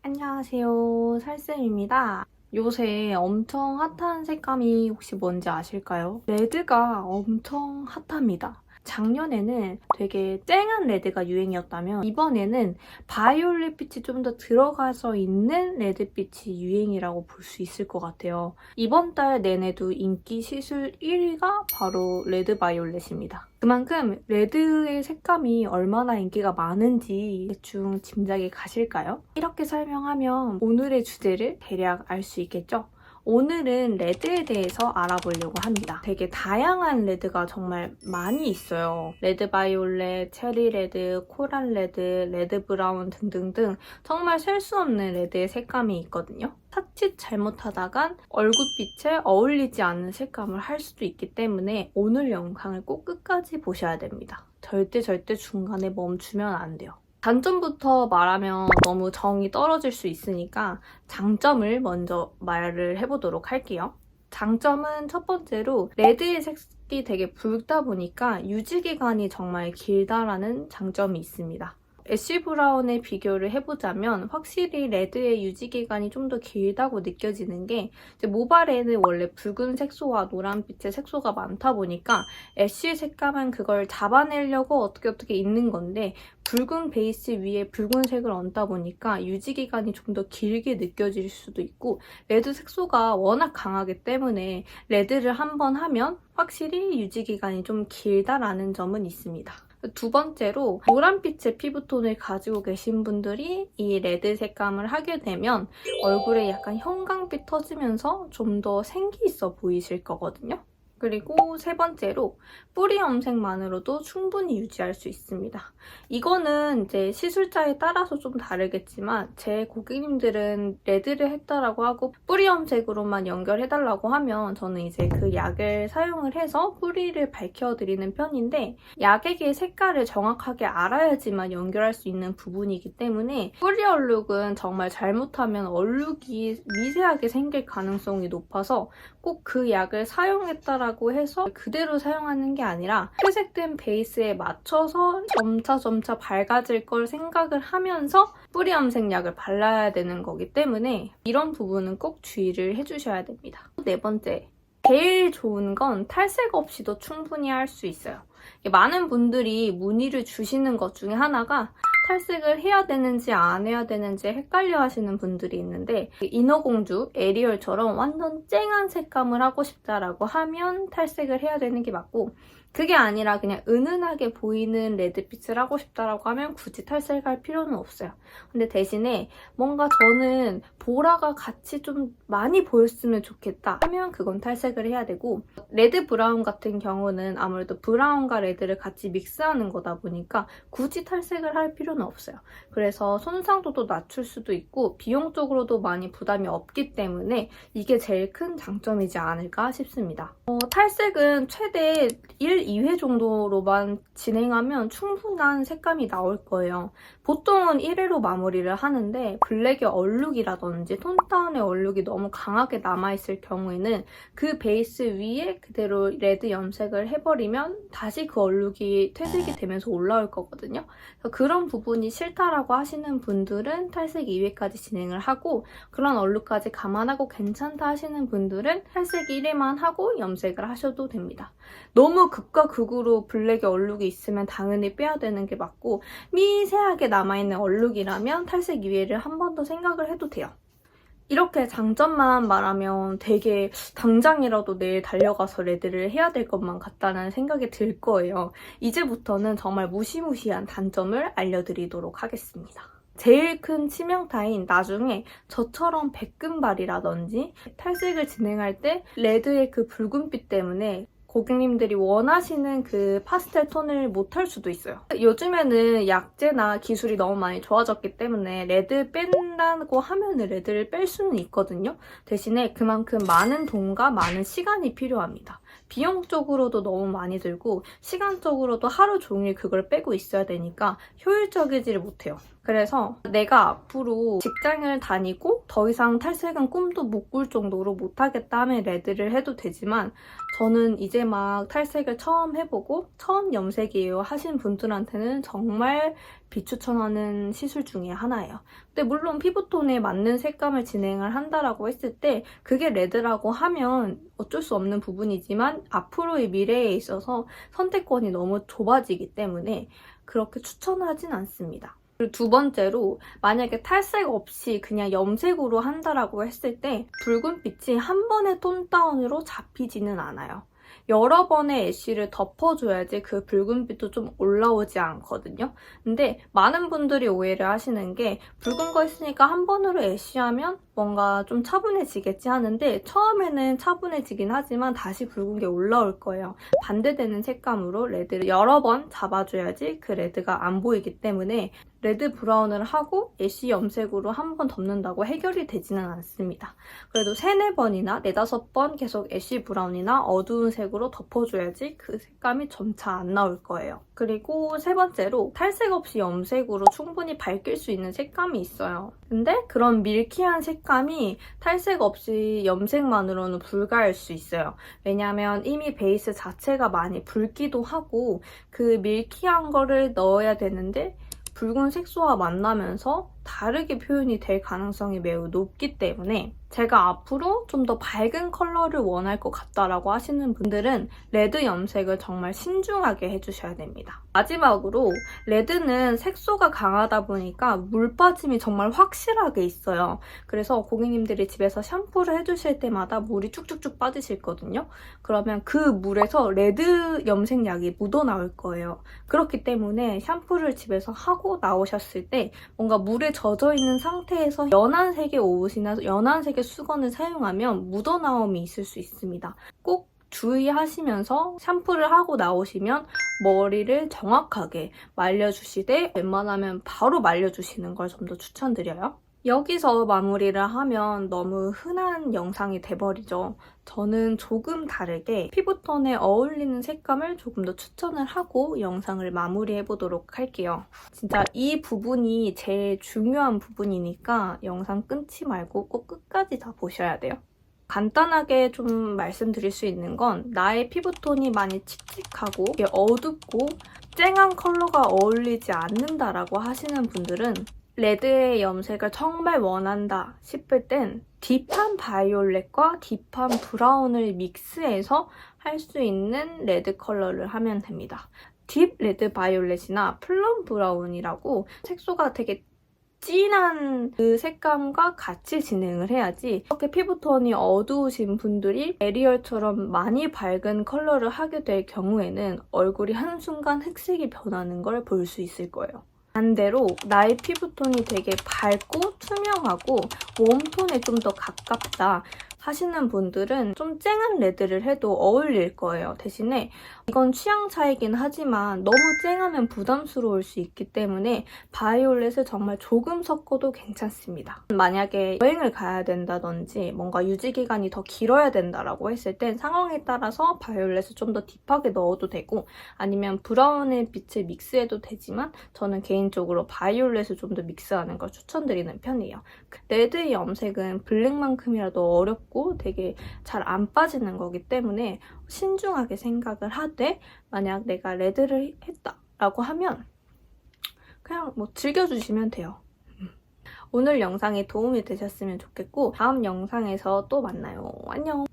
안녕하세요. 살쌤입니다. 요새 엄청 핫한 색감이 혹시 뭔지 아실까요? 레드가 엄청 핫합니다. 작년에는 되게 쨍한 레드가 유행이었다면 이번에는 바이올렛 빛이 좀 더 들어가서 있는 레드빛이 유행이라고 볼 수 있을 것 같아요. 이번 달 내내도 인기 시술 1위가 바로 레드 바이올렛입니다. 그만큼 레드의 색감이 얼마나 인기가 많은지 대충 짐작이 가실까요? 이렇게 설명하면 오늘의 주제를 대략 알 수 있겠죠? 오늘은 레드에 대해서 알아보려고 합니다. 되게 다양한 레드가 정말 많이 있어요. 레드 바이올렛, 체리 레드, 코랄 레드, 레드 브라운 등등등 정말 셀 수 없는 레드의 색감이 있거든요. 자칫 잘못하다간 얼굴빛에 어울리지 않는 색감을 할 수도 있기 때문에 오늘 영상을 꼭 끝까지 보셔야 됩니다. 절대 중간에 멈추면 안 돼요. 단점부터 말하면 너무 정이 떨어질 수 있으니까 장점을 먼저 말을 해보도록 할게요. 장점은 첫 번째로 레드의 색이 되게 붉다 보니까 유지기간이 정말 길다라는 장점이 있습니다. 애쉬 브라운에 비교를 해보자면 확실히 레드의 유지기간이 좀 더 길다고 느껴지는 게 이제 모발에는 원래 붉은 색소와 노란빛의 색소가 많다 보니까 애쉬 색감은 그걸 잡아내려고 어떻게 있는 건데 붉은 베이스 위에 붉은색을 얹다 보니까 유지기간이 좀 더 길게 느껴질 수도 있고 레드 색소가 워낙 강하기 때문에 레드를 한번 하면 확실히 유지기간이 좀 길다라는 점은 있습니다. 두 번째로 노란빛의 피부톤을 가지고 계신 분들이 이 레드 색감을 하게 되면 얼굴에 약간 형광빛 터지면서 좀 더 생기 있어 보이실 거거든요. 그리고 세 번째로 뿌리 염색만으로도 충분히 유지할 수 있습니다. 이거는 이제 시술자에 따라서 좀 다르겠지만 제 고객님들은 레드를 했다라고 하고 뿌리 염색으로만 연결해달라고 하면 저는 이제 그 약을 사용을 해서 뿌리를 밝혀드리는 편인데 약액의 색깔을 정확하게 알아야지만 연결할 수 있는 부분이기 때문에 뿌리 얼룩은 정말 잘못하면 얼룩이 미세하게 생길 가능성이 높아서 꼭 그 약을 사용했다라고 해서 그대로 사용하는 게 아니라 회색된 베이스에 맞춰서 점차 밝아질 걸 생각을 하면서 뿌리 염색약을 발라야 되는 거기 때문에 이런 부분은 꼭 주의를 해주셔야 됩니다. 네 번째, 제일 좋은 건 탈색 없이도 충분히 할 수 있어요. 많은 분들이 문의를 주시는 것 중에 하나가 탈색을 해야 되는지 안 해야 되는지 헷갈려 하시는 분들이 있는데 인어공주 에리얼처럼 완전 쨍한 색감을 하고 싶다라고 하면 탈색을 해야 되는 게 맞고 그게 아니라 그냥 은은하게 보이는 레드빛을 하고 싶다라고 하면 굳이 탈색할 필요는 없어요. 근데 대신에 뭔가 저는 보라가 같이 좀 많이 보였으면 좋겠다 하면 그건 탈색을 해야 되고 레드 브라운 같은 경우는 아무래도 브라운과 레드를 같이 믹스하는 거다 보니까 굳이 탈색을 할 필요는 없어요. 그래서 손상도도 낮출 수도 있고 비용적으로도 많이 부담이 없기 때문에 이게 제일 큰 장점이지 않을까 싶습니다. 탈색은 최대 1, 2회 정도로만 진행하면 충분한 색감이 나올 거예요. 보통은 1회로 마무리를 하는데 블랙의 얼룩이라든지 톤다운의 얼룩이 너무 강하게 남아있을 경우에는 그 베이스 위에 그대로 레드 염색을 해버리면 다시 그 얼룩이 퇴색이 되면서 올라올 거거든요. 그래서 그런 부분이 싫다라고 하시는 분들은 탈색 2회까지 진행을 하고 그런 얼룩까지 감안하고 괜찮다 하시는 분들은 탈색 1회만 하고 염색을 하셔도 됩니다. 너무 극과 극으로 블랙의 얼룩이 있으면 당연히 빼야 되는 게 맞고 미세하게 남아있는 얼룩이라면 탈색 2회를 한 번 더 생각을 해도 돼요. 이렇게 장점만 말하면 되게 당장이라도 내일 달려가서 레드를 해야 될 것만 같다는 생각이 들 거예요. 이제부터는 정말 무시무시한 단점을 알려드리도록 하겠습니다. 제일 큰 치명타인 나중에 저처럼 백금발이라든지 탈색을 진행할 때 레드의 그 붉은빛 때문에 고객님들이 원하시는 그 파스텔 톤을 못할 수도 있어요. 요즘에는 약제나 기술이 너무 많이 좋아졌기 때문에 레드 뺀다고 하면은 레드를 뺄 수는 있거든요. 대신에 그만큼 많은 돈과 많은 시간이 필요합니다. 비용적으로도 너무 많이 들고 시간적으로도 하루 종일 그걸 빼고 있어야 되니까 효율적이지를 못해요. 그래서 내가 앞으로 직장을 다니고 더 이상 탈색은 꿈도 못 꿀 정도로 못하겠다 하면 레드를 해도 되지만 저는 이제 막 탈색을 처음 해보고 처음 염색이에요 하신 분들한테는 정말 비추천하는 시술 중에 하나예요. 근데 물론 피부톤에 맞는 색감을 진행을 한다라고 했을 때 그게 레드라고 하면 어쩔 수 없는 부분이지만 앞으로의 미래에 있어서 선택권이 너무 좁아지기 때문에 그렇게 추천하진 않습니다. 그리고 두 번째로 만약에 탈색 없이 그냥 염색으로 한다라고 했을 때 붉은빛이 한 번의 톤 다운으로 잡히지는 않아요. 여러 번의 애쉬를 덮어줘야지 그 붉은빛도 좀 올라오지 않거든요. 근데 많은 분들이 오해를 하시는 게 붉은 거 있으니까 한 번으로 애쉬하면 뭔가 좀 차분해지겠지 하는데 처음에는 차분해지긴 하지만 다시 붉은 게 올라올 거예요. 반대되는 색감으로 레드를 여러 번 잡아줘야지 그 레드가 안 보이기 때문에 레드 브라운을 하고 애쉬 염색으로 한 번 덮는다고 해결이 되지는 않습니다. 그래도 3, 4번이나 4, 5번 계속 애쉬 브라운이나 어두운 색으로 덮어줘야지 그 색감이 점차 안 나올 거예요. 그리고 세 번째로 탈색 없이 염색으로 충분히 밝힐 수 있는 색감이 있어요. 근데 그런 밀키한 색감이 탈색 없이 염색만으로는 불가할 수 있어요. 왜냐하면 이미 베이스 자체가 많이 붉기도 하고 그 밀키한 거를 넣어야 되는데 붉은 색소와 만나면서 다르게 표현이 될 가능성이 매우 높기 때문에 제가 앞으로 좀 더 밝은 컬러를 원할 것 같다라고 하시는 분들은 레드 염색을 정말 신중하게 해주셔야 됩니다. 마지막으로 레드는 색소가 강하다 보니까 물 빠짐이 정말 확실하게 있어요. 그래서 고객님들이 집에서 샴푸를 해주실 때마다 물이 쭉쭉쭉 빠지실 거든요. 그러면 그 물에서 레드 염색약이 묻어나올 거예요. 그렇기 때문에 샴푸를 집에서 하고 나오셨을 때 뭔가 물에 젖어있는 상태에서 연한 색의 옷이나 연한 색의 수건을 사용하면 묻어나옴이 있을 수 있습니다. 꼭 주의하시면서 샴푸를 하고 나오시면 머리를 정확하게 말려주시되 웬만하면 바로 말려주시는 걸 좀 더 추천드려요. 여기서 마무리를 하면 너무 흔한 영상이 돼버리죠. 저는 조금 다르게 피부톤에 어울리는 색감을 조금 더 추천을 하고 영상을 마무리해보도록 할게요. 진짜 이 부분이 제일 중요한 부분이니까 영상 끊지 말고 꼭 끝까지 다 보셔야 돼요. 간단하게 좀 말씀드릴 수 있는 건 나의 피부톤이 많이 칙칙하고 어둡고 쨍한 컬러가 어울리지 않는다라고 하시는 분들은 레드의 염색을 정말 원한다 싶을 땐 딥한 바이올렛과 딥한 브라운을 믹스해서 할 수 있는 레드 컬러를 하면 됩니다. 딥 레드 바이올렛이나 플럼 브라운이라고 색소가 되게 진한 그 색감과 같이 진행을 해야지 이렇게 피부톤이 어두우신 분들이 에리얼처럼 많이 밝은 컬러를 하게 될 경우에는 얼굴이 한순간 흑색이 변하는 걸 볼 수 있을 거예요. 반대로 나의 피부톤이 되게 밝고 투명하고 웜톤에 좀 더 가깝다 하시는 분들은 좀 쨍한 레드를 해도 어울릴 거예요. 대신에 이건 취향 차이긴 하지만 너무 쨍하면 부담스러울 수 있기 때문에 바이올렛을 정말 조금 섞어도 괜찮습니다. 만약에 여행을 가야 된다든지 뭔가 유지기간이 더 길어야 된다라고 했을 땐 상황에 따라서 바이올렛을 좀 더 딥하게 넣어도 되고 아니면 브라운의 빛을 믹스해도 되지만 저는 개인적으로 바이올렛을 좀 더 믹스하는 걸 추천드리는 편이에요. 레드의 염색은 블랙만큼이라도 어렵고 되게 잘 안 빠지는 거기 때문에 신중하게 생각을 하되 만약 내가 레드를 했다라고 하면 그냥 뭐 즐겨주시면 돼요. 오늘 영상이 도움이 되셨으면 좋겠고 다음 영상에서 또 만나요. 안녕!